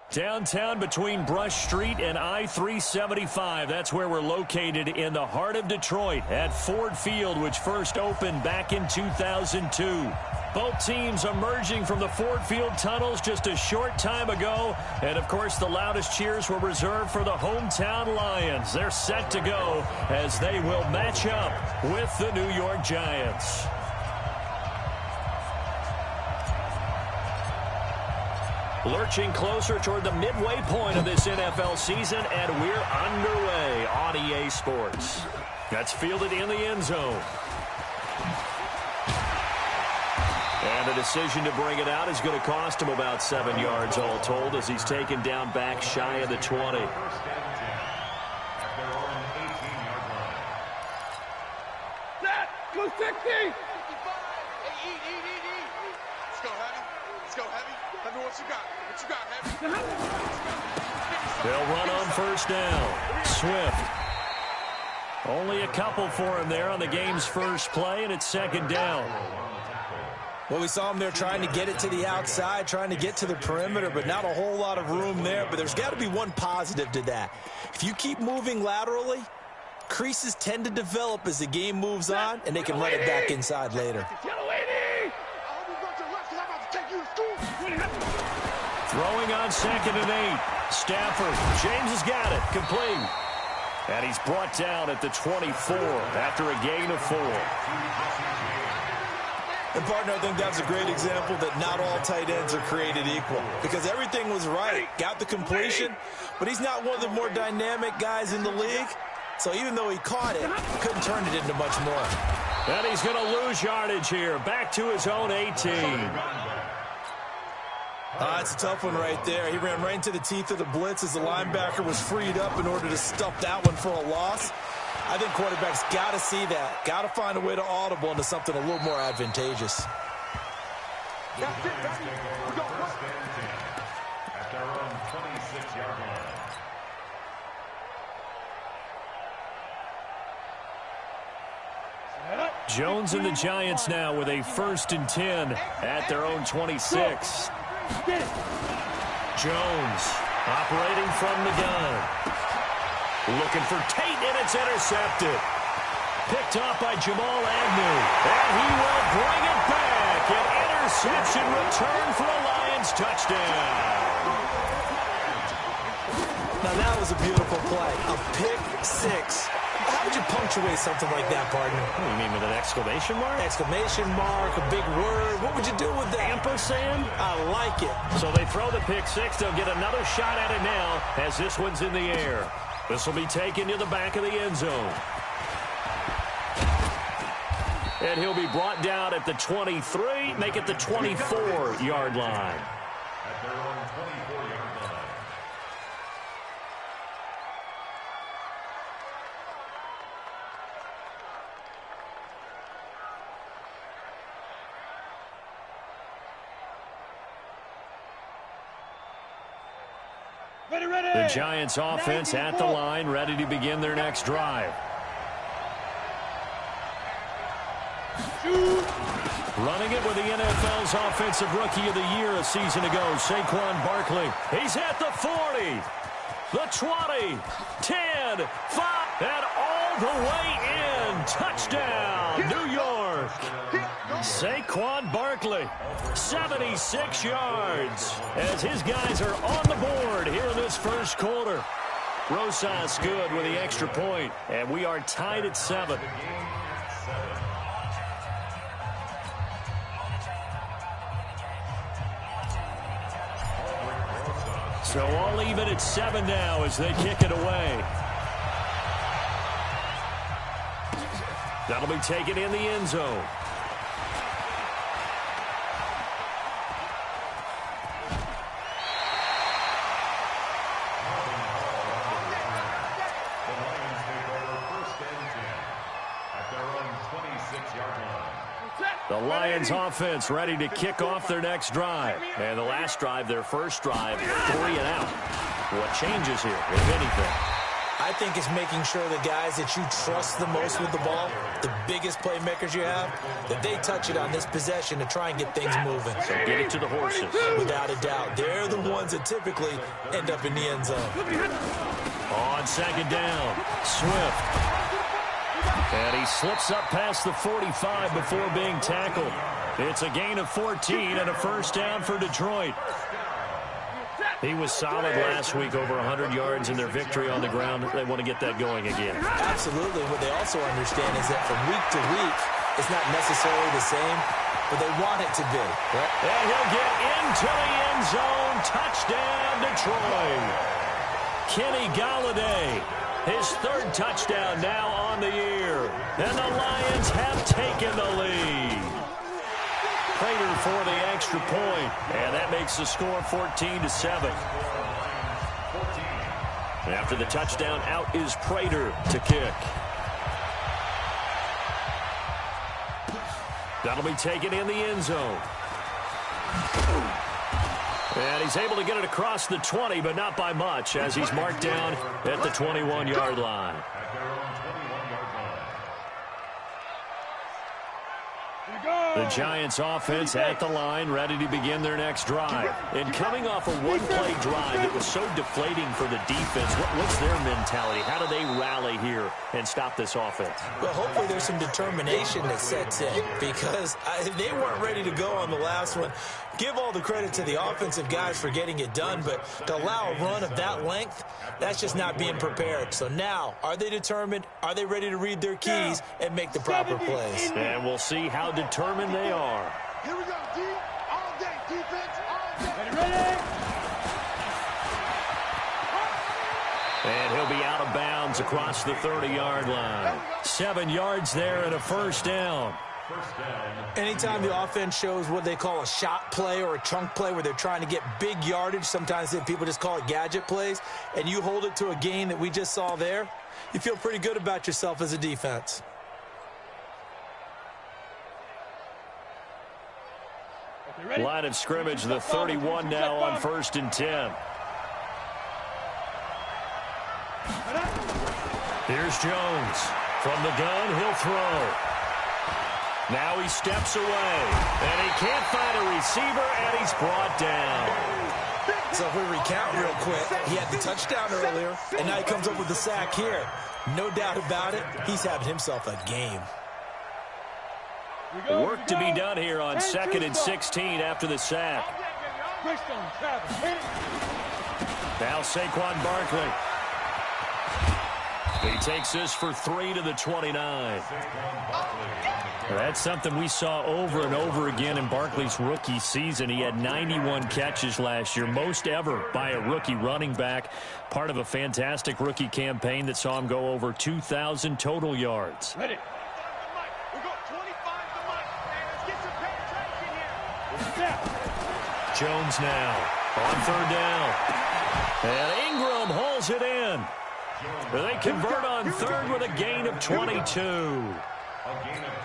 Downtown between Brush Street and I-375. That's where we're located in the heart of Detroit at Ford Field, which first opened back in 2002. Both teams emerging from the Ford Field tunnels just a short time ago. And, of course, the loudest cheers were reserved for the hometown Lions. They're set to go as they will match up with the New York Giants. Lurching closer toward the midway point of this NFL season, and we're underway on EA Sports. That's fielded in the end zone. And the decision to bring it out is going to cost him about 7 yards all told as he's taken down back shy of the 20. Set! Go 60! 55! Hey, eat. Let's go heavy. Let's go heavy. Let me what you got. What you got, heavy? They'll run on first down. Swift. Only a couple for him there on the game's first play, and it's second down. Well, we saw him there trying to get it to the outside, trying to get to the perimeter, but not a whole lot of room there. But there's got to be one positive to that. If you keep moving laterally, creases tend to develop as the game moves on, and they can run it back inside later. Throwing on 2nd and 8. Stafford. James has got it. Complete. And he's brought down at the 24 after a gain of 4. And, partner, I think that's a great example that not all tight ends are created equal because everything was right. Got the completion, but he's not one of the more dynamic guys in the league. So even though he caught it, couldn't turn it into much more. And he's going to lose yardage here. Back to his own 18. That's a tough one right there. He ran right into the teeth of the blitz as the linebacker was freed up in order to stuff that one for a loss. I think quarterbacks got to see that. Got to find a way to audible into something a little more advantageous. That's it, baby. We go first. At their own 26-yard line. Jones and the Giants now with a 1st and 10 at their own 26. Jones operating from the gun. Looking for Tate, and it's intercepted. Picked off by Jamal Agnew. And he will bring it back. An interception return for a Lions touchdown. Now that was a beautiful play. A pick 6. How would you punctuate something like that, partner? What do you mean, with an exclamation mark? Exclamation mark, a big word. What would you do with that? Ampersand? I like it. So they throw the pick 6. They'll get another shot at it now as this one's in the air. This will be taken to the back of the end zone. And he'll be brought down at the 23, make it the 24-yard line. At their own 24-yard line. The Giants offense at the line, ready to begin their next drive. Running it with the NFL's Offensive Rookie of the Year a season ago, Saquon Barkley. He's at the 40, the 20, 10, 5, and all the way in. Touchdown, New York. Saquon Barkley, 76 yards, as his guys are on the board here in this first quarter. Rosas good with the extra point, and we are tied at 7. So all even at 7 now as they kick it away. That'll be taken in the end zone. The Lions offense ready to kick off their next drive. And the last drive, their first drive, 3 and out. What changes here, if anything? I think it's making sure the guys that you trust the most with the ball, the biggest playmakers you have, that they touch it on this possession to try and get things moving. So get it to the horses. Without a doubt. They're the ones that typically end up in the end zone. On second down, Swift. And he slips up past the 45 before being tackled. It's a gain of 14 and a first down for Detroit. He was solid last week, over 100 yards in their victory on the ground. They want to get that going again. Absolutely. What they also understand is that from week to week, it's not necessarily the same, but they want it to be. And he'll get into the end zone. Touchdown, Detroit. Kenny Golladay, his third touchdown now on the year. And the Lions have taken the lead. Prater for the extra point, and that makes the score 14-7. After the touchdown, out is Prater to kick. That'll be taken in the end zone. And he's able to get it across the 20, but not by much, as he's marked down at the 21-yard line. The Giants offense at the line, ready to begin their next drive. And coming off a one-play drive that was so deflating for the defense, what's their mentality? How do they rally here and stop this offense? Well, hopefully there's some determination that sets in, because they weren't ready to go on the last one. Give all the credit to the offensive guys for getting it done, but to allow a run of that length, that's just not being prepared. So now, are they determined? Are they ready to read their keys and make the proper plays? And we'll see how determined they are. Here we go, D. All day, defense, all day. Ready? And he'll be out of bounds across the 30-yard line. 7 yards there and a first down. Anytime the offense shows what they call a shot play or a chunk play where they're trying to get big yardage, sometimes people just call it gadget plays, and you hold it to a gain that we just saw there, you feel pretty good about yourself as a defense. Line of scrimmage, the 31 now on 1st and 10. Here's Jones. From the gun, he'll throw. Now he steps away, and he can't find a receiver, and he's brought down. So if we recount real quick, he had the touchdown earlier, and now he comes up with the sack here. No doubt about it, he's having himself a game. Work to be done here on 2nd and 16 after the sack. Now Saquon Barkley. He takes this for 3 to the 29. That's something we saw over and over again in Barkley's rookie season. He had 91 catches last year, most ever by a rookie running back, part of a fantastic rookie campaign that saw him go over 2,000 total yards. Ready. We'll go 25 to Mike. Let's get some penetration here. Jones now on 3rd down. And Ingram holds it in. They convert on 3rd with a gain of 22.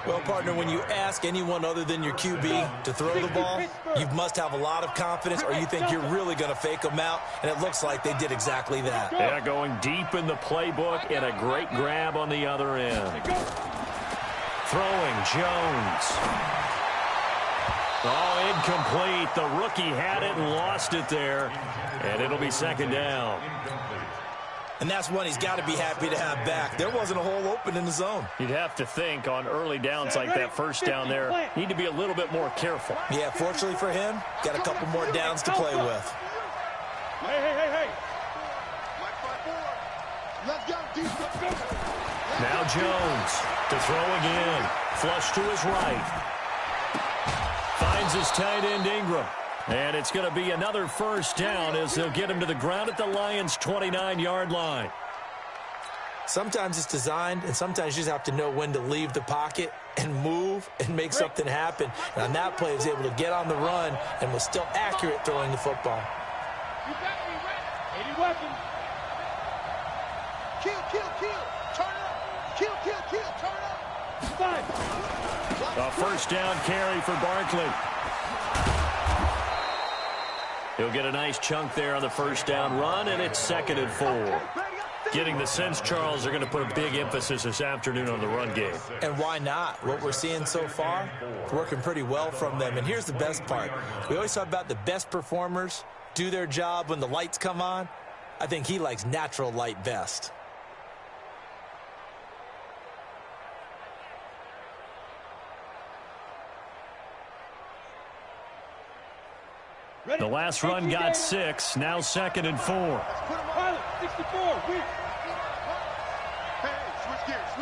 Well, partner, when you ask anyone other than your QB to throw the ball, you must have a lot of confidence, or you think you're really going to fake them out, and it looks like they did exactly that. Yeah, going deep in the playbook, and a great grab on the other end. Throwing, Jones. Oh, incomplete. The rookie had it and lost it there, and it'll be 2nd down. And that's one he's got to be happy to have back. There wasn't a hole open in the zone. You'd have to think on early downs like that, first down there, need to be a little bit more careful. Yeah, fortunately for him, got a couple more downs to play with. Hey. Let's go, defense. Now Jones to throw again. Flush to his right. Finds his tight end Ingram. And it's going to be another first down as they'll get him to the ground at the Lions' 29-yard line. Sometimes it's designed, and sometimes you just have to know when to leave the pocket and move and make something happen. And on that play, he was able to get on the run and was still accurate throwing the football. You better be ready. 80 weapons. Kill. Turn up. Kill. Turn up. A first down carry for Barkley. He'll get a nice chunk there on the first down run, and it's 2nd and 4. Getting the sense, Charles, they're going to put a big emphasis this afternoon on the run game. And why not? What we're seeing so far, it's working pretty well from them. And here's the best part. We always talk about the best performers do their job when the lights come on. I think he likes natural light best. The last run got 6, now 2nd and 4. Pilot, 64, weak. Hey, switch gears.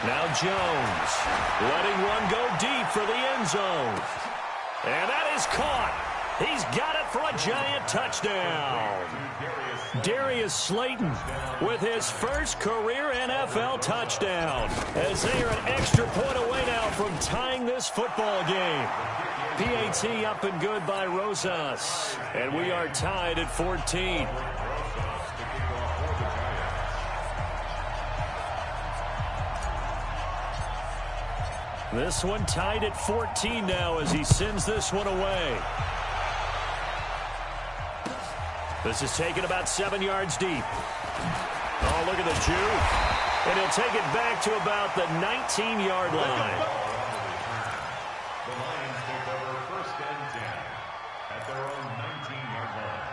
Now Jones, letting one go deep for the end zone. And that is caught. He's got it for a Giant touchdown. Darius Slayton with his first career NFL touchdown, as they are an extra point away now from tying this football game. PAT up and good by Rosas, and we are tied at 14. This one tied at 14 now as he sends this one away. This is taken about 7 yards deep. Oh, look at the juke. And he'll take it back to about the 19-yard line. The Lions take over 1st and 10 at their own 19-yard line.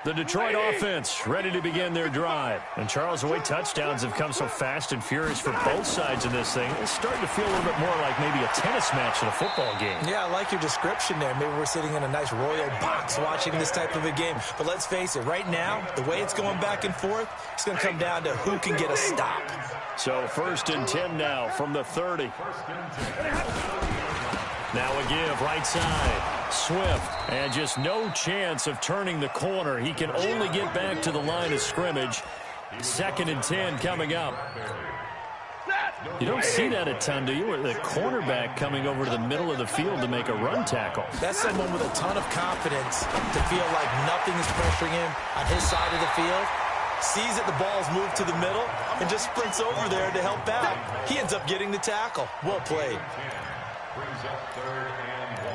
The Detroit offense ready to begin their drive. And Charles, the way touchdowns have come so fast and furious for both sides of this thing, it's starting to feel a little bit more like maybe a tennis match in a football game. Yeah, I like your description there. Maybe we're sitting in a nice royal box watching this type of a game. But let's face it, right now, the way it's going back and forth, it's going to come down to who can get a stop. So 1st and 10 now from the 30. Now a give right side. Swift, and just no chance of turning the corner. He can only get back to the line of scrimmage. 2nd and 10 coming up. You don't see that a ton, do you? With the cornerback coming over to the middle of the field to make a run tackle. That's someone with a ton of confidence to feel like nothing is pressuring him on his side of the field. Sees that the ball's moved to the middle and just sprints over there to help out. He ends up getting the tackle. Well played. Brings up 3rd and 1.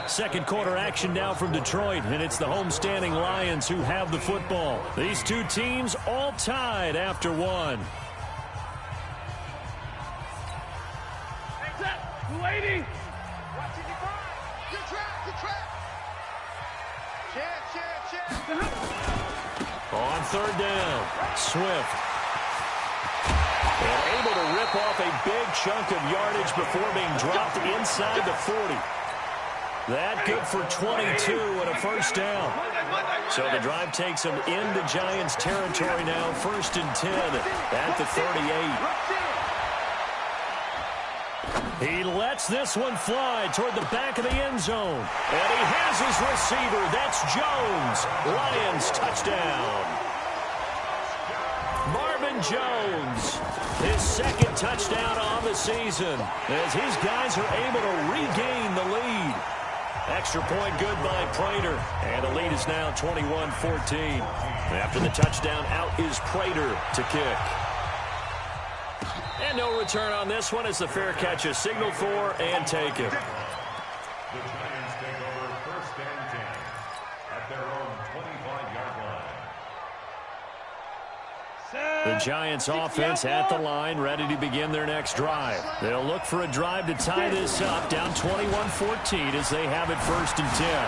Second quarter action now from Detroit, and it's the homestanding Lions who have the football. These two teams all tied after one. Lady. Good track. Chance. On 3rd down, Swift. And able to rip off a big chunk of yardage before being dropped inside the 40. That good for 22 and a 1st down. So the drive takes him into Giants territory now, 1st and 10 at the 38. He lets this one fly toward the back of the end zone. And he has his receiver. That's Jones. Lions touchdown. Marvin Jones, his 2nd touchdown on the season, as his guys are able to regain the lead. Extra point good by Prater, and the lead is now 21-14. After the touchdown, out is Prater to kick. And no return on this one as the fair catch is signaled for and taken. The Giants take over 1st and 10 at their own 25-yard line. The Giants offense at the line, ready to begin their next drive. They'll look for a drive to tie this up, down 21-14 as they have it 1st and 10.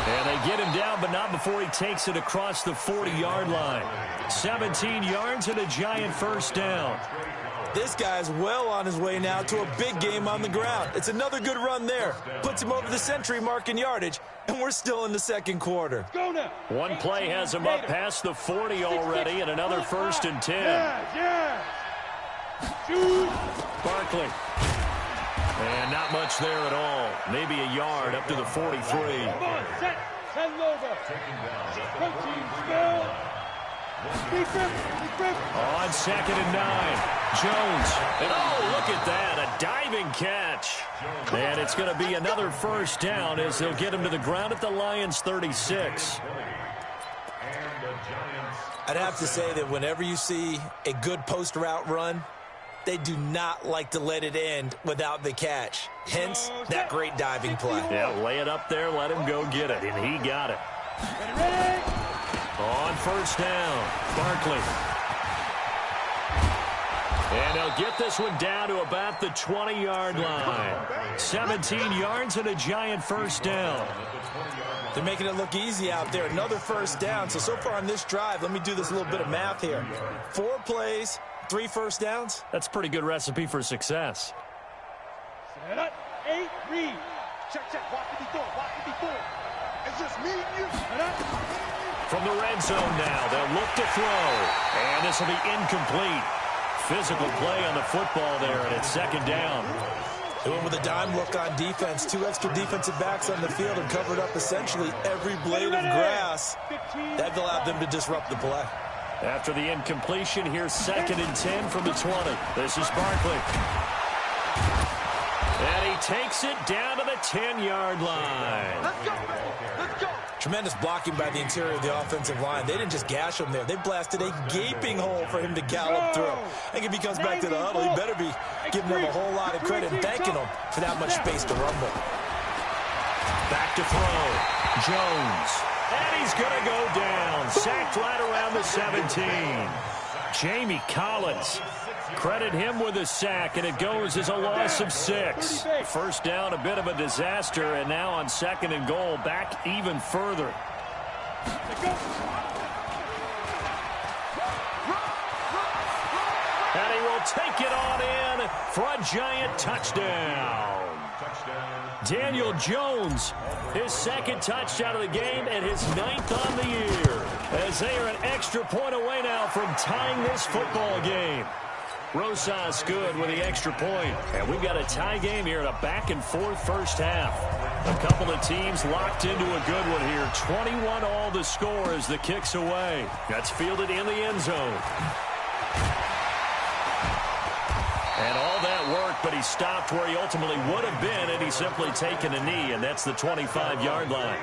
And they get him down, but not before he takes it across the 40-yard line. 17 yards and a Giant 1st down. This guy's well on his way now to a big game on the ground. It's another good run there. Puts him over the century mark in yardage, and we're still in the 2nd quarter. Go now. One play has him up past the 40 already, and another 1st and 10. Yeah. Shoot. Barkley. And not much there at all. Maybe a yard up to the 43. Come on, set. Send over. Coaching, spell. Big grip. On 2nd and 9. Jones. And oh, look at that. A diving catch. And it's going to be another 1st down as they'll get him to the ground at the Lions 36. I'd have to say that whenever you see a good post route run, they do not like to let it end without the catch. Hence, that great diving play. Yeah, lay it up there, let him go get it, and he got it. On first down, Barkley. And they'll get this one down to about the 20-yard line. 17 yards and a giant first down. They're making it look easy out there. Another first down. So far on this drive, let me do this little bit of math here. 4 plays, 3 first downs. That's a pretty good recipe for success. Set up, 8, read. Check, watch it before. It's just me and you. Set up. From the red zone now, they'll look to throw. And this will be incomplete. Physical play on the football there, and it's second down. They went with a dime look on defense. 2 extra defensive backs on the field and covered up essentially every blade of grass. That allowed them to disrupt the play. After the incompletion, here's 2nd and 10 from the 20. This is Barkley. And he takes it down to the 10-yard line. Let's go. Tremendous blocking by the interior of the offensive line. They didn't just gash him there. They blasted a gaping hole for him to gallop through. I think if he comes back to the huddle, he better be giving them a whole lot of credit and thanking them for that much space to rumble. Back to throw. Jones. And he's going to go down. Sacked right around the 17. Jamie Collins. Credit him with a sack, and it goes as a loss of 6. First down, a bit of a disaster, and now on 2nd and goal, back even further. And he will take it on in for a giant touchdown. Daniel Jones, his 2nd touchdown of the game and his 9th on the year, as they are an extra point away now from tying this football game. Rosas good with the extra point. And we've got a tie game here in a back-and-forth first half. A couple of teams locked into a good one here. 21 all the score as the kick's away. That's fielded in the end zone. And all that work, but he stopped where he ultimately would have been, and he's simply taken a knee, and that's the 25-yard line.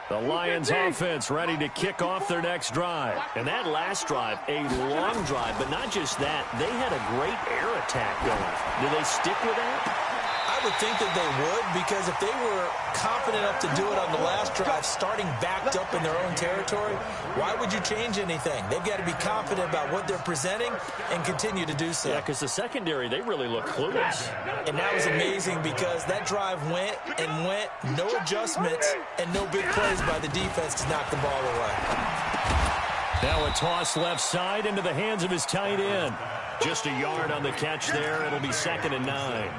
The Lions offense ready to kick off their next drive. And that last drive, a long drive, but not just that. They had a great air attack going. Do they stick with that? I would think that they would, because if they were confident enough to do it on the last drive, starting backed up in their own territory, why would you change anything? They've got to be confident about what they're presenting and continue to do so. Yeah, because the secondary, they really look clueless. And that was amazing because that drive went and went, no adjustments, and no big plays by the defense to knock the ball away. Now a toss left side into the hands of his tight end. Just a yard on the catch there. It'll be 2nd and 9.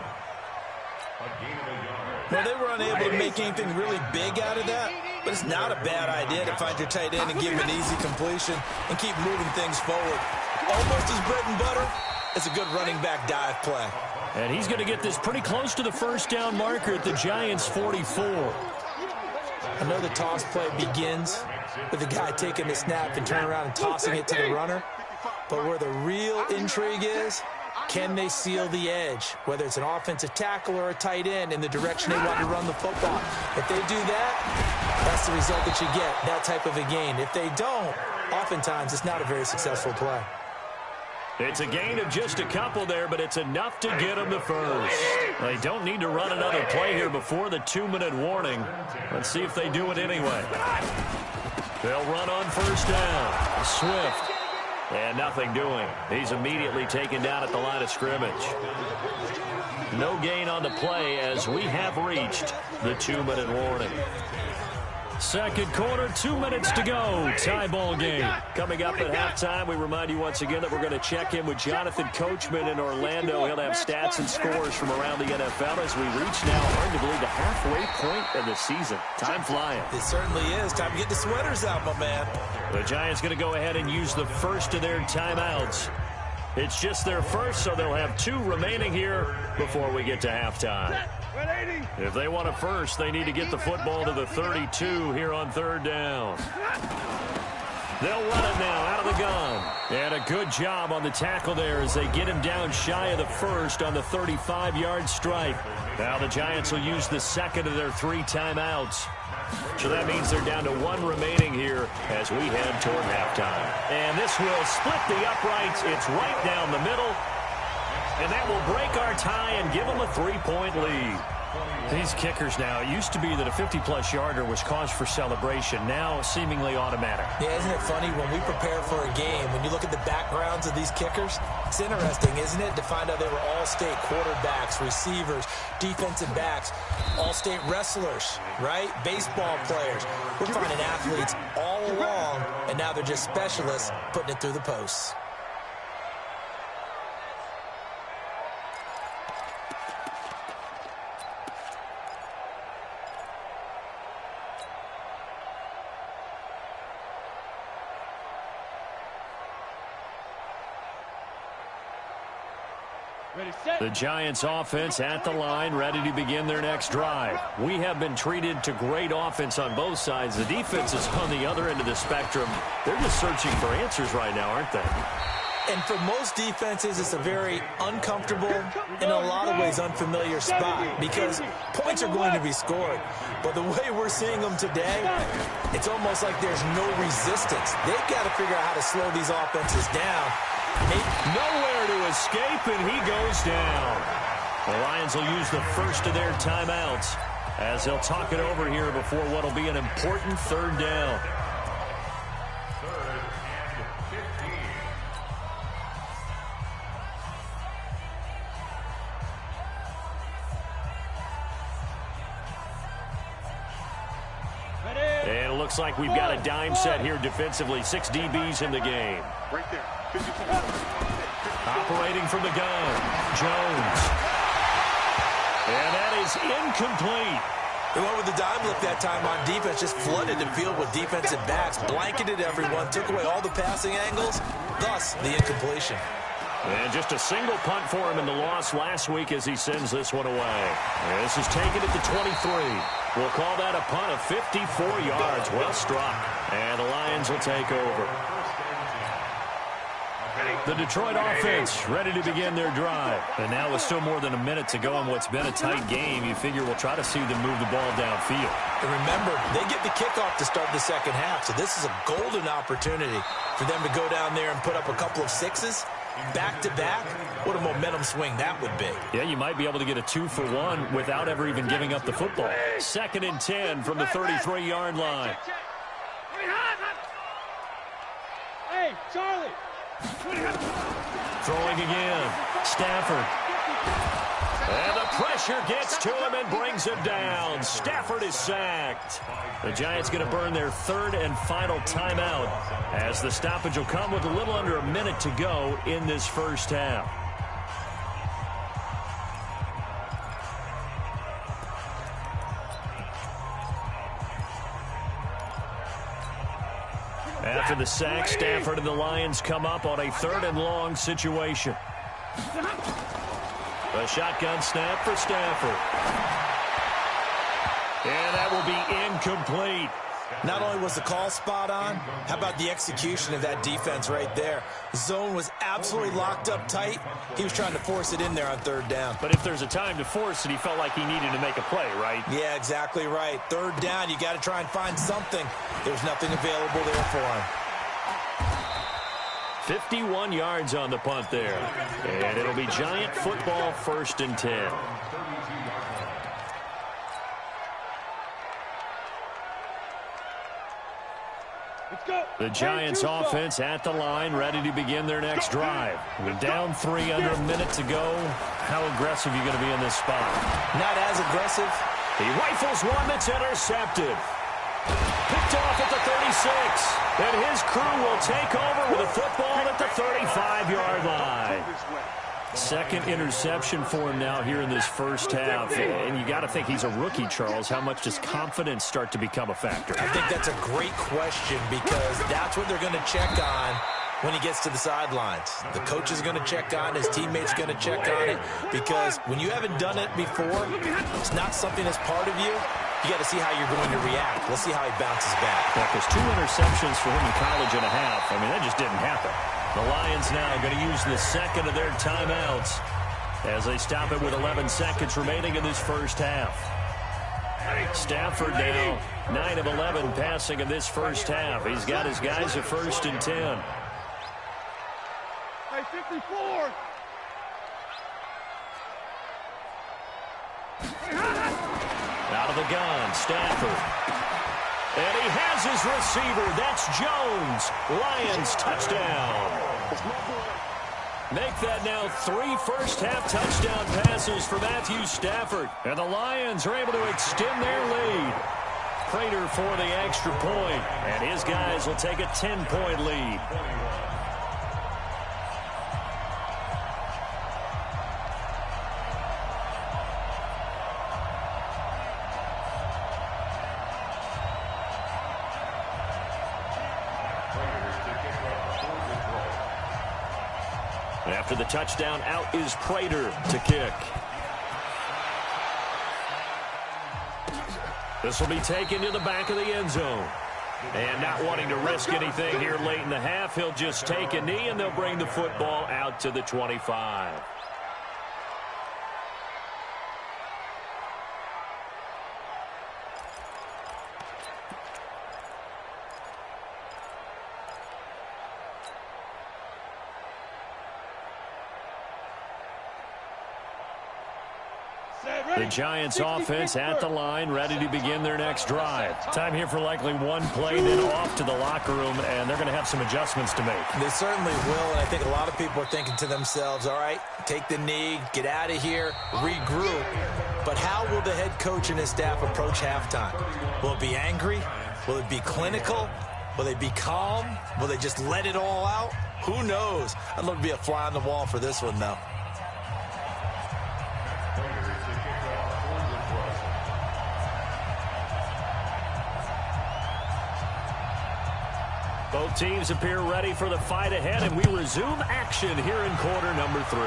Well, they were unable to make anything really big out of that, but it's not a bad idea to find your tight end and give him an easy completion and keep moving things forward. Almost as bread and butter as a good running back dive play. And he's going to get this pretty close to the first down marker at the Giants' 44. I know the toss play begins with the guy taking the snap and turning around and tossing it to the runner, but where the real intrigue is, can they seal the edge, whether it's an offensive tackle or a tight end, in the direction they want to run the football? If they do that, that's the result that you get, that type of a gain. If they don't, oftentimes it's not a very successful play. It's a gain of just a couple there, but it's enough to get them the first. They don't need to run another play here before the 2-minute warning. Let's see if they do it anyway. They'll run on first down. Swift. And nothing doing. He's immediately taken down at the line of scrimmage. No gain on the play as we have reached the 2-minute warning. Second quarter, 2 minutes to go. Tie ball game. Coming up at halftime, we remind you once again that we're going to check in with Jonathan Coachman in Orlando. He'll have stats and scores from around the NFL as we reach now, hard to believe, the halfway point of the season. Time flying. It certainly is. Time to get the sweaters out, my man. The Giants going to go ahead and use the first of their timeouts. It's just their first, so they'll have 2 remaining here before we get to halftime. If they want a first, they need to get the football to the 32 here on 3rd down. They'll run it now out of the gun. And a good job on the tackle there as they get him down shy of the first on the 35-yard stripe. Now the Giants will use the second of their 3 timeouts. So that means they're down to 1 remaining here as we head toward halftime. And this will split the uprights. It's right down the middle. And that will break our tie and give them a 3-point lead. These kickers now, it used to be that a 50-plus yarder was cause for celebration. Now seemingly automatic. Yeah, isn't it funny when we prepare for a game, when you look at the backgrounds of these kickers, it's interesting, isn't it, to find out they were all-state quarterbacks, receivers, defensive backs, all-state wrestlers, right? Baseball players. We're finding athletes all along, and now they're just specialists putting it through the posts. The Giants offense at the line, ready to begin their next drive. We have been treated to great offense on both sides. The defense is on the other end of the spectrum. They're just searching for answers right now, aren't they? And for most defenses, it's a very uncomfortable, in a lot of ways, unfamiliar spot because points are going to be scored. But the way we're seeing them today, it's almost like there's no resistance. They've got to figure out how to slow these offenses down. Nowhere to escape, and he goes down. The Lions will use the first of their timeouts as they'll talk it over here before what will be an important 3rd down. 3rd and 15. And it looks like we've got a dime set here defensively. 6 DBs in the game. Right there. Operating from the gun, Jones. And that is incomplete. They went with the dime look that time on defense, just flooded the field with defensive backs, blanketed everyone, took away all the passing angles, thus the incompletion. And just a single punt for him in the loss last week as he sends this one away. And this is taken at the 23. We'll call that a punt of 54 yards. Well struck. And the Lions will take over. The Detroit offense ready to begin their drive. And now with still more than a minute to go in what's been a tight game, you figure we'll try to see them move the ball downfield. And remember, they get the kickoff to start the second half, so this is a golden opportunity for them to go down there and put up a couple of 6s back-to-back. What a momentum swing that would be. Yeah, you might be able to get a 2-for-1 without ever even giving up the football. 2nd and 10 from the 33-yard line. Hey, Charlie. Throwing again. Stafford. And the pressure gets to him and brings him down. Stafford is sacked. The Giants going to burn their 3rd and final timeout as the stoppage will come with a little under a minute to go in this first half. After the sack, Stafford and the Lions come up on a 3rd and long situation. A shotgun snap for Stafford. And that will be incomplete. Not only was the call spot on, how about the execution of that defense right there? Zone was absolutely locked up tight. He was trying to force it in there on 3rd down. But if there's a time to force it, he felt like he needed to make a play, right? Yeah, exactly right. 3rd down, you got to try and find something. There's nothing available there for him. 51 yards on the punt there. And it'll be Giant football 1st and 10. The Giants offense at the line, ready to begin their next drive. We're down 3, under a minute to go. How aggressive are you going to be in this spot? Not as aggressive. He rifles one that's intercepted. Picked off at the 36. And his crew will take over with a football at the 35-yard line. 2nd interception for him now here in this first half. And you got to think he's a rookie, Charles. How much does confidence start to become a factor? I think that's a great question because that's what they're going to check on when he gets to the sidelines. The coach is going to check on, his teammates going to check on it because when you haven't done it before, it's not something that's part of you. You got to see how you're going to react. Let's see how he bounces back. Yeah, because 2 interceptions for him in college and a half. I mean, that just didn't happen. The Lions now going to use the 2nd of their timeouts as they stop it with 11 seconds remaining in this first half. Stafford now 9 of 11 passing in this first half. He's got his guys at 1st and 10. Hey, 54. Out of the gun, Stafford. And he has his receiver. That's Jones. Lions touchdown. Make that now 3 first-half touchdown passes for Matthew Stafford. And the Lions are able to extend their lead. Prater for the extra point. And his guys will take a 10-point lead. After the touchdown, out is Prater to kick. This will be taken to the back of the end zone. And not wanting to risk anything here late in the half, he'll just take a knee, and they'll bring the football out to the 25. The Giants offense at the line, ready to begin their next drive. Time here for likely one play, then off to the locker room, and they're going to have some adjustments to make. They certainly will, and I think a lot of people are thinking to themselves, all right, take the knee, get out of here, regroup. But how will the head coach and his staff approach halftime? Will it be angry? Will it be clinical? Will they be calm? Will they just let it all out? Who knows? I'd love to be a fly on the wall for this one, though. Both teams appear ready for the fight ahead, and we resume action here in quarter number 3.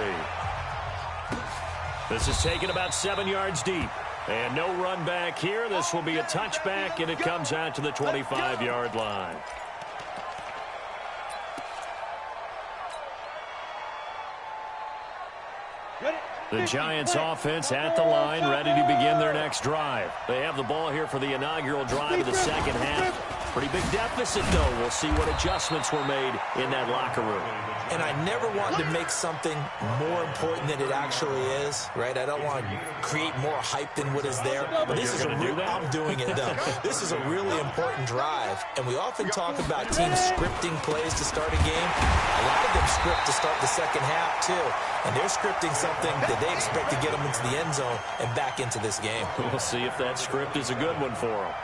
This is taken about 7 yards deep. And no run back here. This will be a touchback, and it comes out to the 25-yard line. The Giants offense at the line, ready to begin their next drive. They have the ball here for the inaugural drive of the second half. Pretty big deficit, though. We'll see what adjustments were made in that locker room. And I never want to make something more important than it actually is, right? I don't want to create more hype than what is there. But this is a real, I'm doing it, though. This is a really important drive. And we often talk about teams scripting plays to start a game. A lot of them script to start the second half, too. And they're scripting something that they expect to get them into the end zone and back into this game. We'll see if that script is a good one for them.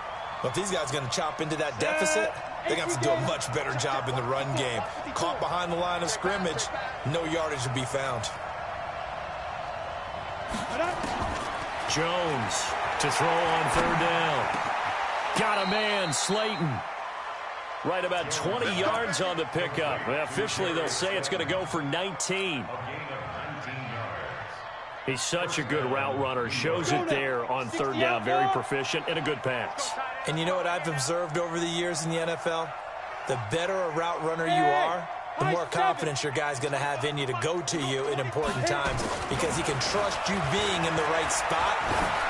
But if these guys are going to chop into that deficit, they're going to have to do a much better job in the run game. Caught behind the line of scrimmage, no yardage to be found. Jones to throw on 3rd down. Got a man, Slayton. Right about 20 yards on the pickup. Well, officially, they'll say it's going to go for 19. He's such a good route runner. Shows it there on 3rd down. Very proficient and a good pass. And you know what I've observed over the years in the NFL? The better a route runner you are, the more confidence your guy's going to have in you to go to you in important times because he can trust you being in the right spot,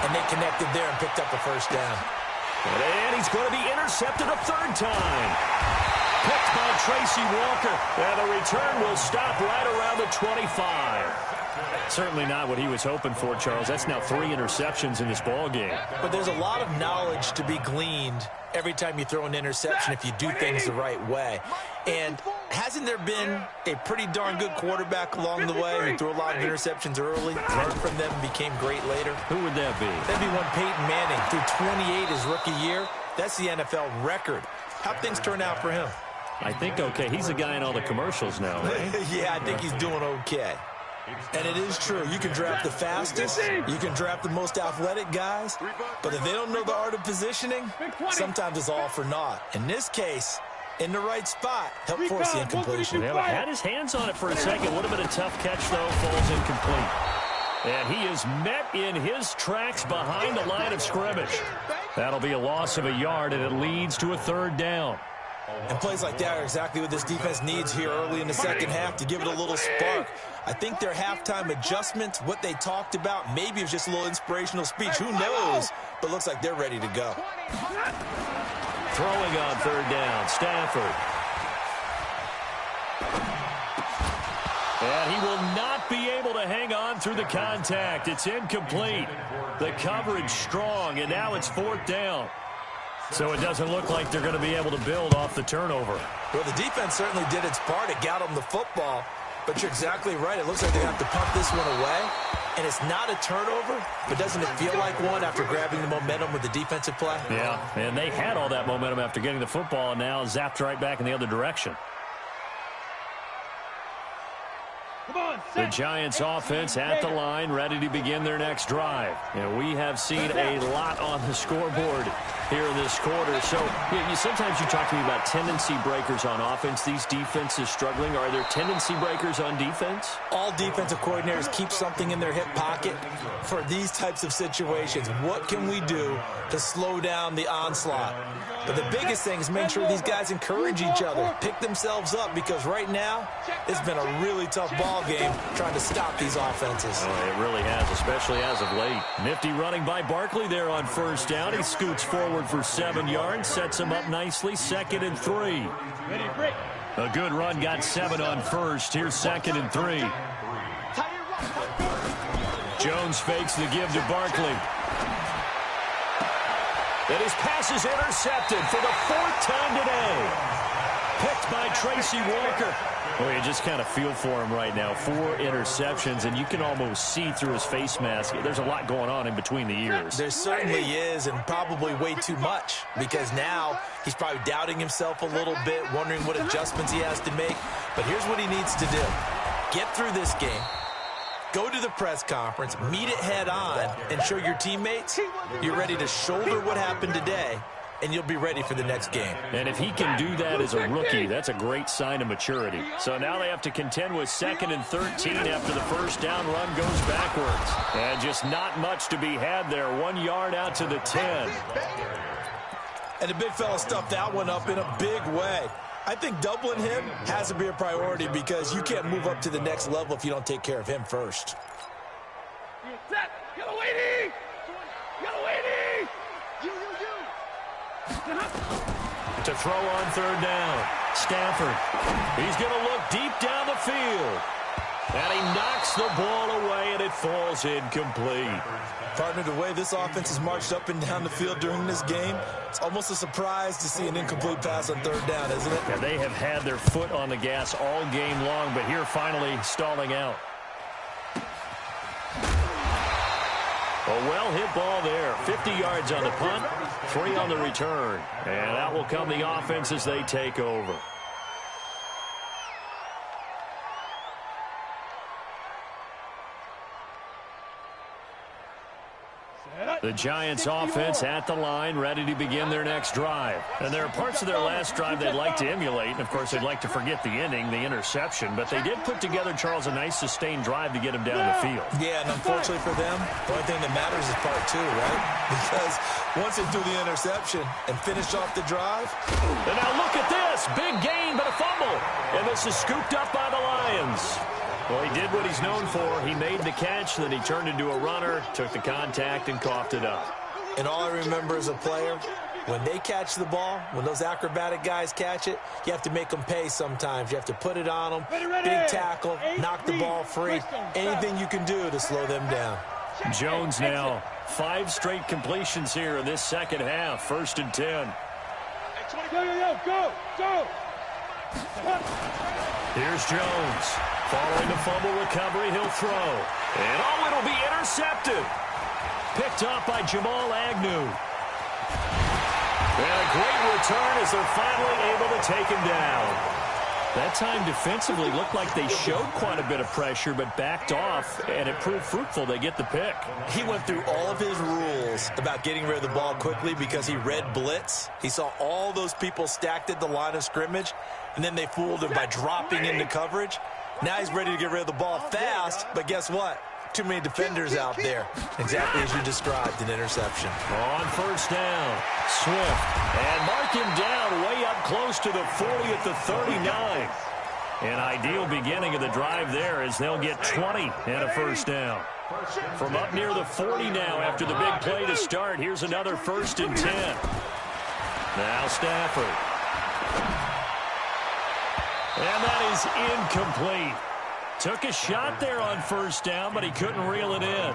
and they connected there and picked up the 1st down. And he's going to be intercepted a 3rd time. Picked by Tracy Walker. And the return will stop right around the 25. Certainly not what he was hoping for, Charles. That's now 3 interceptions in this ball game. But there's a lot of knowledge to be gleaned every time you throw an interception if you do things the right way. And hasn't there been a pretty darn good quarterback along the way who threw a lot of interceptions early, learned from them, and became great later? Who would that be? That'd be one Peyton Manning. Threw 28 his rookie year. That's the NFL record. How'd things turn out for him? I think okay. He's a guy in all the commercials now, right? Yeah, I think he's doing okay. And it is true. You can draft the fastest. You can draft the most athletic guys. But if they don't know the art of positioning, sometimes it's all for naught. In this case, in the right spot, help force the incompletion. Yeah, had his hands on it for a second. Would have been a tough catch, though. Falls incomplete. And he is met in his tracks behind the line of scrimmage. That'll be a loss of a yard, and it leads to a 3rd down. And plays like that are exactly what this defense needs here early in the second half to give it a little spark. I think their halftime adjustment, what they talked about, maybe it was just a little inspirational speech. Who knows? But looks like they're ready to go. Throwing on third down, Stafford. And he will not be able to hang on through the contact. It's incomplete. The coverage strong, and now it's fourth down. So it doesn't look like they're going to be able to build off the turnover. Well, the defense certainly did its part. It got them the football. But you're exactly right. It looks like they have to punt this one away. And it's not a turnover, but doesn't it feel like one after grabbing the momentum with the defensive play? Yeah, and they had all that momentum after getting the football, and now zapped right back in the other direction. The Giants offense at the line, ready to begin their next drive. And we have seen a lot on the scoreboard here in this quarter. So sometimes you talk to me about tendency breakers on offense. These defenses struggling. Are there tendency breakers on defense? All defensive coordinators keep something in their hip pocket for these types of situations. What can we do to slow down the onslaught? But the biggest thing is make sure these guys encourage each other, pick themselves up, because right now it's been a really tough ball game trying to stop these offenses. Oh, it really has, especially as of late. Nifty running by Barkley there on first down. He scoots forward for 7 yards, sets him up nicely, 2nd and 3. A good run, got 7 on first. Here's 2nd and 3. Jones fakes the give to Barkley. And his pass is intercepted for the 4th time today. Picked by Tracy Walker. Well, you just kind of feel for him right now. 4 interceptions, and you can almost see through his face mask. There's a lot going on in between the ears. There certainly is, and probably way too much, because now he's probably doubting himself a little bit, wondering what adjustments he has to make. But here's what he needs to do. Get through this game. Go to the press conference, meet it head on, and show your teammates you're ready to shoulder what happened today, and you'll be ready for the next game. And if he can do that as a rookie, that's a great sign of maturity. So now they have to contend with 2nd and 13 after the first down run goes backwards. And just not much to be had there. 1 yard out to the 10. And the big fella stuffed that one up in a big way. I think doubling him has to be a priority because you can't move up to the next level if you don't take care of him first. To throw on third down, Stafford. He's going to look deep down the field. And he knocks the ball away, and it falls incomplete. Partner, the way this offense has marched up and down the field during this game, it's almost a surprise to see an incomplete pass on third down, isn't it? Yeah, they have had their foot on the gas all game long, but here finally stalling out. A well-hit ball there. 50 yards on the punt, 3 on the return. And out will come the offense as they take over. The Giants offense at the line, ready to begin their next drive. And there are parts of their last drive they'd like to emulate. And, of course, they'd like to forget the ending, the interception. But they did put together, Charles, a nice sustained drive to get him down the field. Yeah, and unfortunately for them, the only thing that matters is part 2, right? Because once they do the interception and finish off the drive. And now look at this. Big gain, but a fumble. And this is scooped up by the Lions. Well, he did what he's known for. He made the catch, then he turned into a runner, took the contact, and coughed it up. And all I remember as a player, when they catch the ball, when those acrobatic guys catch it, you have to make them pay sometimes. You have to put it on them, big tackle, knock the ball free, anything you can do to slow them down. Jones now, 5 straight completions here in this second half, 1st and 10. Go! Here's Jones. Following the fumble recovery, he'll throw. And it'll be intercepted. Picked up by Jamal Agnew. And a great return as they're finally able to take him down. That time defensively looked like they showed quite a bit of pressure, but backed off, and it proved fruitful. They get the pick. He went through all of his rules about getting rid of the ball quickly because he read blitz. He saw all those people stacked at the line of scrimmage, and then they fooled him by dropping into coverage. Now he's ready to get rid of the ball fast, but guess what? Too many defenders out there. Exactly as you described, an interception. On first down, Swift. And mark him down way up close to the 40 at the 39. An ideal beginning of the drive there as they'll get 20 and a first down. From up near the 40 now after the big play to start, here's another 1st and 10. Now Stafford. And that is incomplete. Took a shot there on first down, but he couldn't reel it in.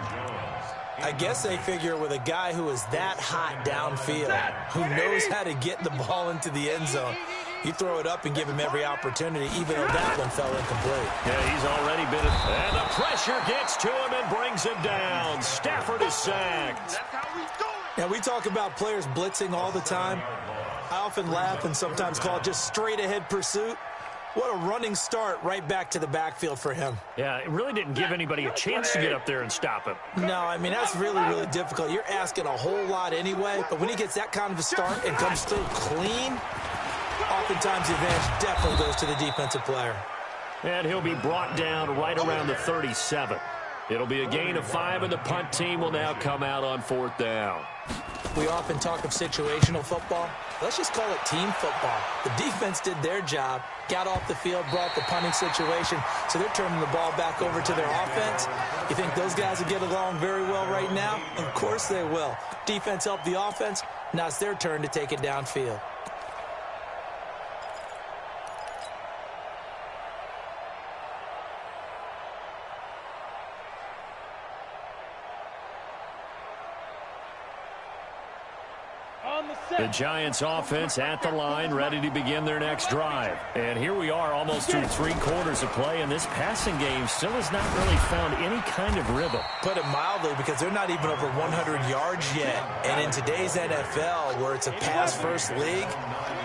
I guess they figure with a guy who is that hot downfield, who knows how to get the ball into the end zone, you throw it up and give him every opportunity, even though that one fell incomplete. Yeah, he's already been... And the pressure gets to him and brings him down. Stafford is sacked. Now, we talk about players blitzing all the time. I often laugh and sometimes call it just straight-ahead pursuit. What a running start right back to the backfield for him. Yeah, it really didn't give anybody a chance to get up there and stop him. No, I mean, that's really, really difficult. You're asking a whole lot anyway, but when he gets that kind of a start and comes through clean, oftentimes the advantage definitely goes to the defensive player. And he'll be brought down right around the 37. It'll be a gain of 5, and the punt team will now come out on 4th down. We often talk of situational football. Let's just call it team football. The defense did their job, got off the field, brought the punting situation, so they're turning the ball back over to their offense. You think those guys will get along very well right now? Of course they will. Defense helped the offense. Now it's their turn to take it downfield. The Giants offense at the line, ready to begin their next drive. And here we are almost through 3 quarters of play, and this passing game still has not really found any kind of rhythm. Put it mildly, because they're not even over 100 yards yet. And in today's NFL, where it's a pass-first league,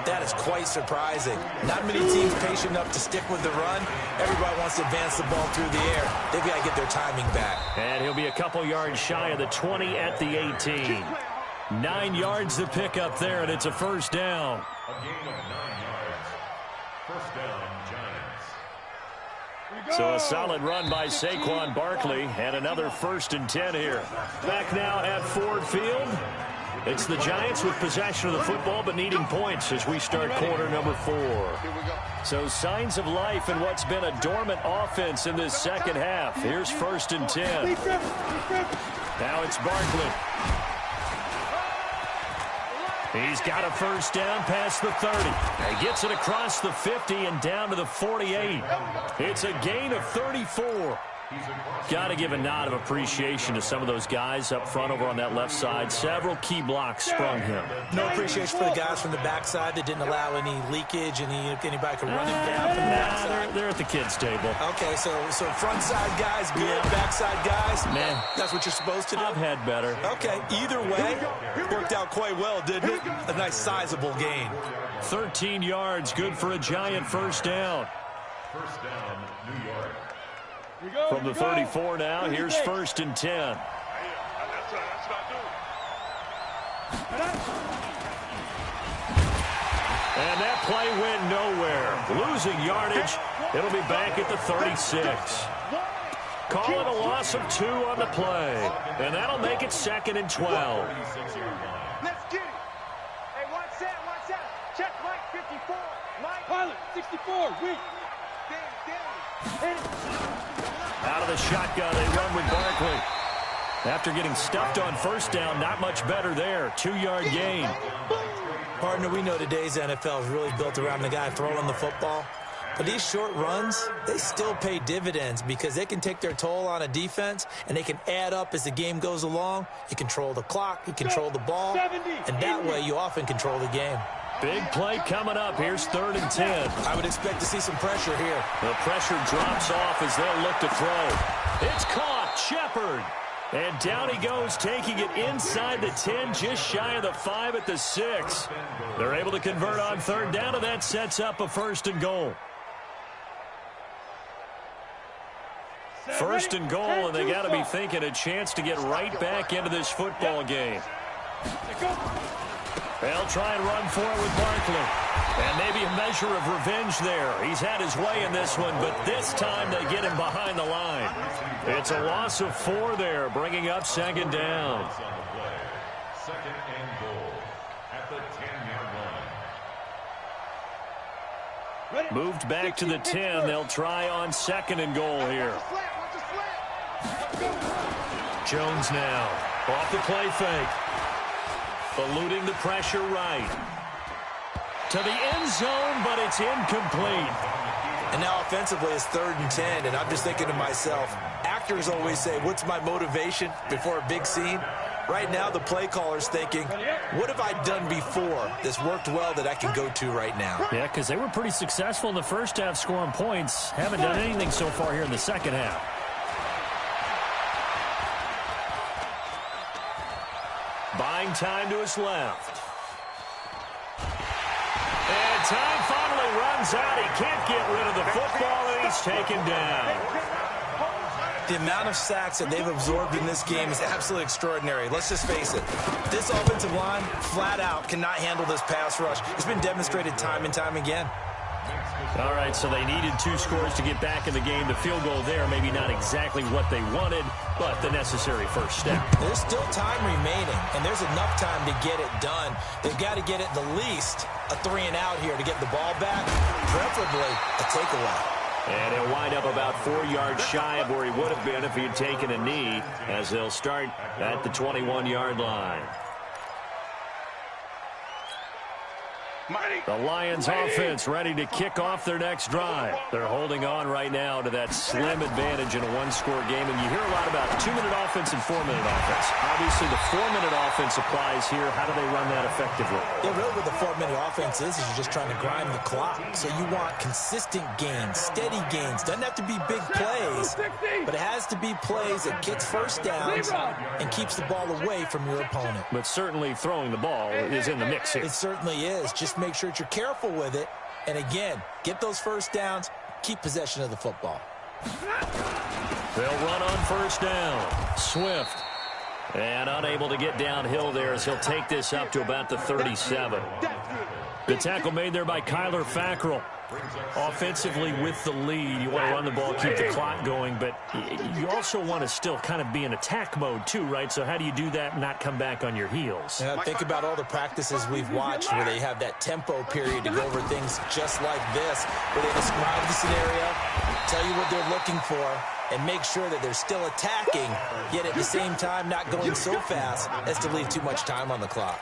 that is quite surprising. Not many teams patient enough to stick with the run. Everybody wants to advance the ball through the air. They've got to get their timing back. And he'll be a couple yards shy of the 20 at the 18. 9 yards to pick up there, and it's a first down. A gain of 9 yards. First down, Giants. So a solid run by Saquon Barkley, and another 1st and 10 here. Back now at Ford Field. It's the Giants with possession of the football, but needing points as we start quarter number 4. So signs of life in what's been a dormant offense in this second half. Here's 1st and 10. Now it's Barkley. He's got a first down past the 30. He gets it across the 50 and down to the 48. It's a gain of 34. Got to give a nod of appreciation to some of those guys up front over on that left side. Several key blocks sprung him. No appreciation for the guys from the backside that didn't allow any leakage, and anybody could run him down from the backside. They're at the kids' table. Okay, so front side guys good, backside guys, man, that's what you're supposed to do? I've had better. Okay, either way, worked out quite well, didn't it? A nice sizable gain. 13 yards, good for a Giant first down. First down, New York. From the 34 now, here's 1st and 10. That's what I do. And that play went nowhere. Losing yardage. It'll be back at the 36. Call it a loss of 2 on the play. And that'll make it 2nd and 12. Let's get it. Hey, watch that. Check Mike 54. Mike. Pilot 64. Weak. Out of the shotgun, they run with Barkley. After getting stuffed on first down, not much better there. 2-yard gain. Partner, we know today's NFL is really built around the guy throwing the football. But these short runs, they still pay dividends because they can take their toll on a defense, and they can add up as the game goes along. You control the clock, you control the ball, and that way you often control the game. Big play coming up. Here's 3rd and 10. I would expect to see some pressure here. The pressure drops off as they'll look to throw. It's caught. Shepard. And down he goes, taking it inside the 10, just shy of the 5 at the 6. They're able to convert on 3rd down, and that sets up a 1st and goal. 1st and goal, and they got to be thinking a chance to get right back into this football game. They'll try and run for it with Barkley. And maybe a measure of revenge there. He's had his way in this one, but this time they get him behind the line. It's a loss of 4 there, bringing up second down. Second and goal at the 10-yard line. Moved back to the 10. They'll try on second and goal here. Jones now off the play fake. Eluding the pressure right. To the end zone, but it's incomplete. And now offensively it's 3rd and 10, and I'm just thinking to myself, actors always say, what's my motivation before a big scene? Right now the play caller's thinking, what have I done before that's worked well that I can go to right now? Yeah, because they were pretty successful in the first half scoring points. Haven't done anything so far here in the second half. Buying time to his left. And time finally runs out. He can't get rid of the football, and he's taken down. The amount of sacks that they've absorbed in this game is absolutely extraordinary. Let's just face it. This offensive line, flat out, cannot handle this pass rush. It's been demonstrated time and time again. All right, so they needed 2 scores to get back in the game. The field goal there, maybe not exactly what they wanted, but the necessary first step. There's still time remaining, and there's enough time to get it done. They've got to get it the least a 3 and out here to get the ball back, preferably a takeaway. And he'll wind up about 4 yards shy of where he would have been if he had taken a knee, as they'll start at the 21-yard line. The Lions offense ready to kick off their next drive. They're holding on right now to that slim advantage in a 1-score game. And you hear a lot about 2-minute offense and 4-minute offense. Obviously, the 4-minute offense applies here. How do they run that effectively? Yeah, really what the 4-minute offense is you're just trying to grind the clock. So you want consistent gains, steady gains. Doesn't have to be big plays, but it has to be plays that gets first downs and keeps the ball away from your opponent. But certainly throwing the ball is in the mix here. It certainly is. Just make sure that you're careful with it. And again, get those first downs, keep possession of the football. They'll run on first down. Swift. And unable to get downhill there as he'll take this up to about the 37. The tackle made there by Kyler Fackrell. Offensively with the lead, you want to run the ball, keep the clock going, but you also want to still kind of be in attack mode too, right? So how do you do that and not come back on your heels? Yeah, think about all the practices we've watched where they have that tempo period to go over things just like this, where they describe the scenario, tell you what they're looking for, and make sure that they're still attacking, yet at the same time not going so fast as to leave too much time on the clock.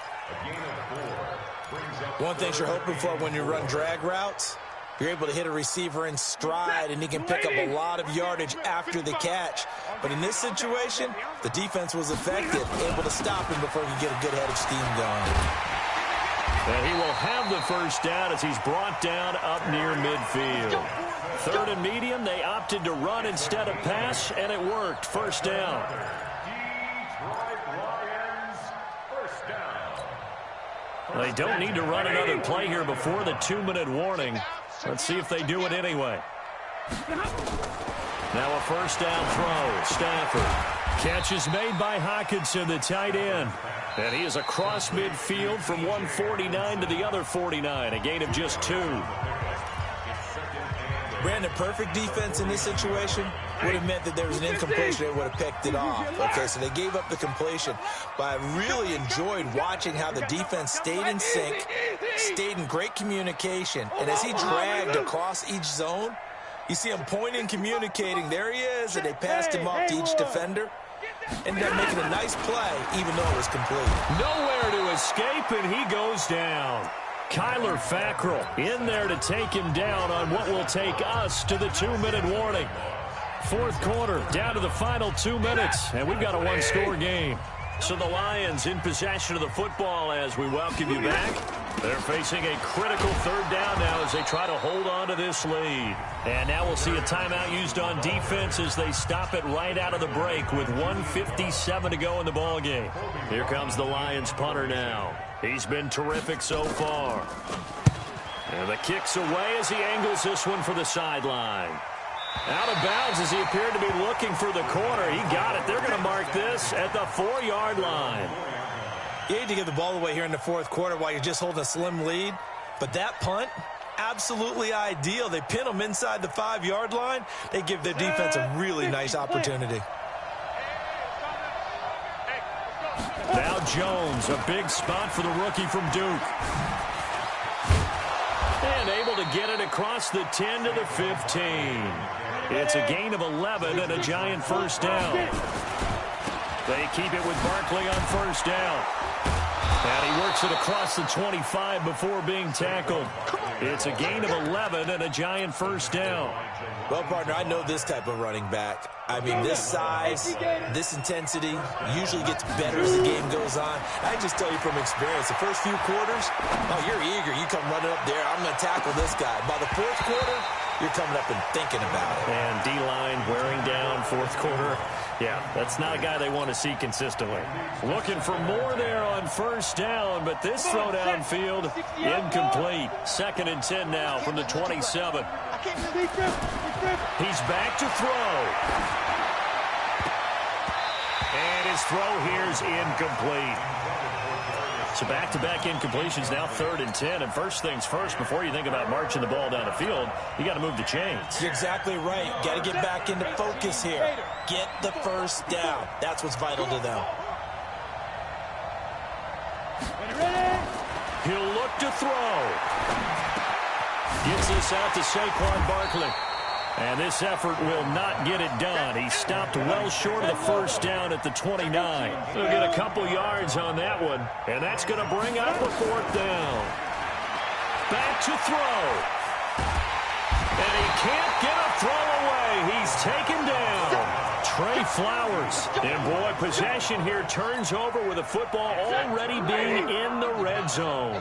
One thing you're hoping for when you run drag routes, you're able to hit a receiver in stride, and he can pick up a lot of yardage after the catch. But in this situation, the defense was effective, able to stop him before he could get a good head of steam going. And he will have the first down as he's brought down up near midfield. 3rd and medium, they opted to run instead of pass, and it worked. First down. They don't need to run another play here before the 2-minute warning. Let's see if they do it anyway. Now a first down throw. Stafford. Catch is made by Hockenson, the tight end. And he is across midfield from one 49 to the other 49. A gain of just 2. Brandon, perfect defense in this situation would have meant that there was an incompletion. They would have picked it off. Okay, so they gave up the completion. But I really enjoyed watching how the defense stayed in sync, stayed in great communication. And as he dragged across each zone, you see him pointing, communicating. There he is, and they passed him off to each defender. Ended up making a nice play, even though it was complete. Nowhere to escape, and he goes down. Kyler Fackrell in there to take him down on what will take us to the 2-minute warning. 4th quarter, down to the final 2 minutes, and we've got a 1-score game. So the Lions in possession of the football as we welcome you back. They're facing a critical 3rd down now as they try to hold on to this lead. And now we'll see a timeout used on defense as they stop it right out of the break with 1:57 to go in the ballgame. Here comes the Lions punter now. He's been terrific so far. And the kick's away as he angles this one for the sideline. Out of bounds as he appeared to be looking for the corner. He got it. They're going to mark this at the 4-yard line. You need to get the ball away here in the 4th quarter while you're just holding a slim lead. But that punt, absolutely ideal. They pin them inside the 5-yard line. They give their defense a really nice opportunity. Now Jones, a big spot for the rookie from Duke. And able to get it across the 10 to the 15. It's a gain of 11 and a Giant first down. They keep it with Barkley on first down. And he works it across the 25 before being tackled. It's a gain of 11 and a Giant first down. Well, partner, I know this type of running back. I mean, this size, this intensity usually gets better as the game goes on. I just tell you from experience, the first few quarters, oh, you're eager. You come running up there, I'm going to tackle this guy. By the fourth quarter, you're coming up and thinking about it. And D-line wearing down fourth quarter. Yeah, that's not a guy they want to see consistently. Looking for more there on first down, but this throw downfield incomplete. 2nd and 10 now from the 27. He's back to throw. And his throw here is incomplete. So back-to-back incompletions, now 3rd and 10. And first things first, before you think about marching the ball down the field, you got to move the chains. You're exactly right. Got to get back into focus here. Get the first down. That's what's vital to them. He'll look to throw. Gets this out to Saquon Barkley. And this effort will not get it done. He stopped well short of the first down at the 29. He'll get a couple yards on that one. And that's going to bring up a 4th down. Back to throw. And he can't get a throw away. He's taken down. Trey Flowers. And boy, possession here turns over with the football already being in the red zone.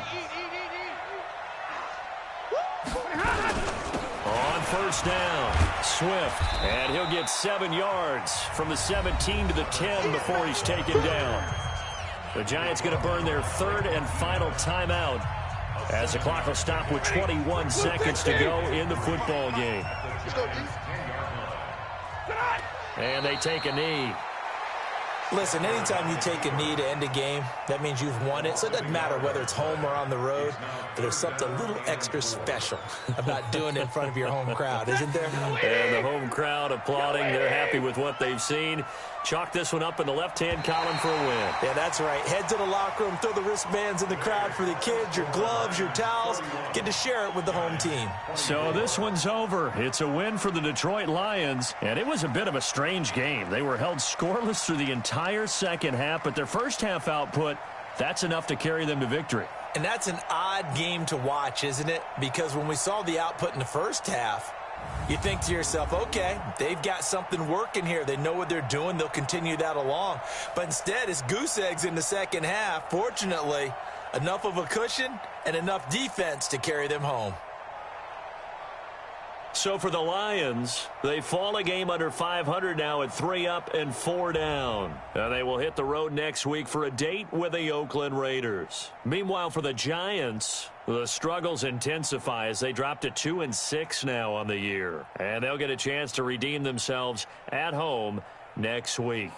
On first down, Swift, and he'll get 7 yards from the 17 to the 10 before he's taken down. The Giants going to burn their 3rd and final timeout as the clock will stop with 21 seconds to go in the football game. And they take a knee. Listen, anytime you take a knee to end a game, that means you've won it. So it doesn't matter whether it's home or on the road, but there's something a little extra special about doing it in front of your home crowd, isn't there? And the home crowd applauding. They're happy with what they've seen. Chalk this one up in the left-hand column for a win. Yeah, that's right. Head to the locker room, throw the wristbands in the crowd for the kids, your gloves, your towels. Get to share it with the home team. So this one's over. It's a win for the Detroit Lions, and it was a bit of a strange game. They were held scoreless through the entire second half, but their first half output, that's enough to carry them to victory. And that's an odd game to watch, isn't it? Because when we saw the output in the first half, you think to yourself, okay, they've got something working here. They know what they're doing. They'll continue that along. But instead, it's goose eggs in the second half. Fortunately, enough of a cushion and enough defense to carry them home. So for the Lions, they fall a game under 500 now at 3 up and 4 down. And they will hit the road next week for a date with the Oakland Raiders. Meanwhile, for the Giants, the struggles intensify as they drop to 2-6 now on the year. And they'll get a chance to redeem themselves at home next week.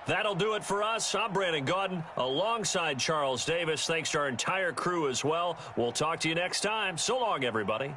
That'll do it for us. I'm Brandon Gaudin alongside Charles Davis. Thanks to our entire crew as well. We'll talk to you next time. So long, everybody.